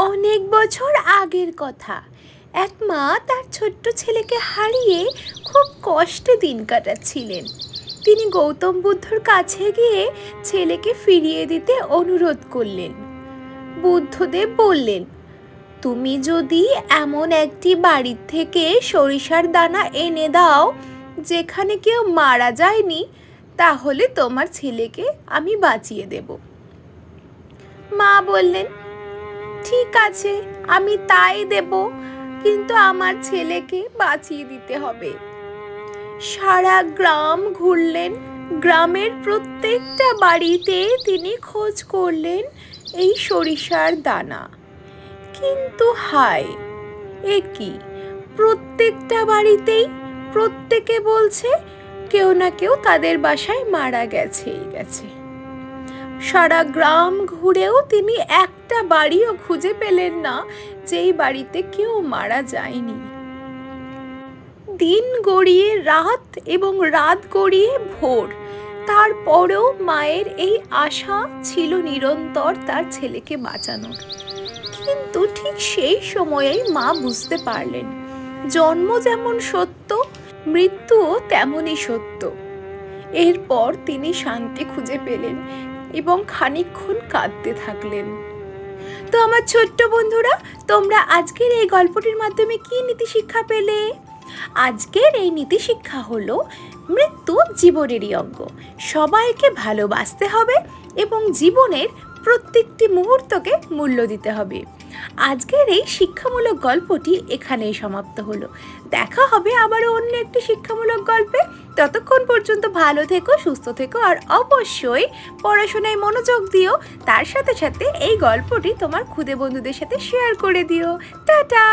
অনেক বছর আগের কথা। এক মা তার ছোট্ট ছেলেকে হারিয়ে খুব কষ্টে দিন কাটাচ্ছিলেন। তিনি গৌতম বুদ্ধর কাছে গিয়ে ছেলেকে ফিরিয়ে দিতে অনুরোধ করলেন। বুদ্ধদেব বললেন, তুমি যদি এমন একটি বাড়ি থেকে সরিষার দানা এনে দাও যেখানে কেউ মারা যায়নি, তাহলে তোমার ছেলেকে আমি বাঁচিয়ে দেব। মা বললেন, ঠিক আছে, আমি তাই দেব, কিন্তু আমার ছেলেকে বাঁচিয়ে দিতে হবে। সারা গ্রাম ঘুরলেন, গ্রামের প্রত্যেকটা বাড়িতে তিনি খোঁজ করলেন এই সরিষার দানা। কিন্তু হায়, এ কি, প্রত্যেকটা বাড়িতেই প্রত্যেকে বলছে কেউ না কেউ তাদের বাসায় মারা গেছেই গেছে। সারা গ্রাম ঘুরেও তিনি একটা বাড়িও খুঁজে পেলেন না যেই বাড়িতে কেউ মারা যায়নি। দিন গড়িয়ে রাত এবং রাত গড়িয়ে ভোর, তারপরেও মায়ের এই আশা ছিল নিরন্তর তার ছেলেকে বাঁচানোর। কিন্তু ঠিক সেই সময়েই মা বুঝতে পারলেন, জন্ম যেমন সত্য, মৃত্যুও তেমনই সত্য। এরপর তিনি শান্তি খুঁজে পেলেন এবং খানিকক্ষণ কাঁদতে থাকলেন। তো আমার ছোট্ট বন্ধুরা, তোমরা আজকের এই গল্পটির মাধ্যমে কি নীতি শিক্ষা পেলে? আজকের এই নীতি শিক্ষা হলো, মৃত্যু জীবনেরই অঙ্গ, সবাইকে ভালোবাসতে হবে এবং জীবনের প্রত্যেকটি মুহূর্তকে মূল্য দিতে হবে। আজকের এই শিক্ষামূলক গল্পটি এখানেই সমাপ্ত হলো। দেখা হবে আবারও অন্য একটি শিক্ষামূলক গল্পে। ততক্ষণ পর্যন্ত ভালো থেকো, সুস্থ থেকো, আর অবশ্যই পড়াশোনায় মনোযোগ দিও। তার সাথে সাথে এই গল্পটি তোমার খুদে বন্ধুদের সাথে শেয়ার করে দিও। টাটা।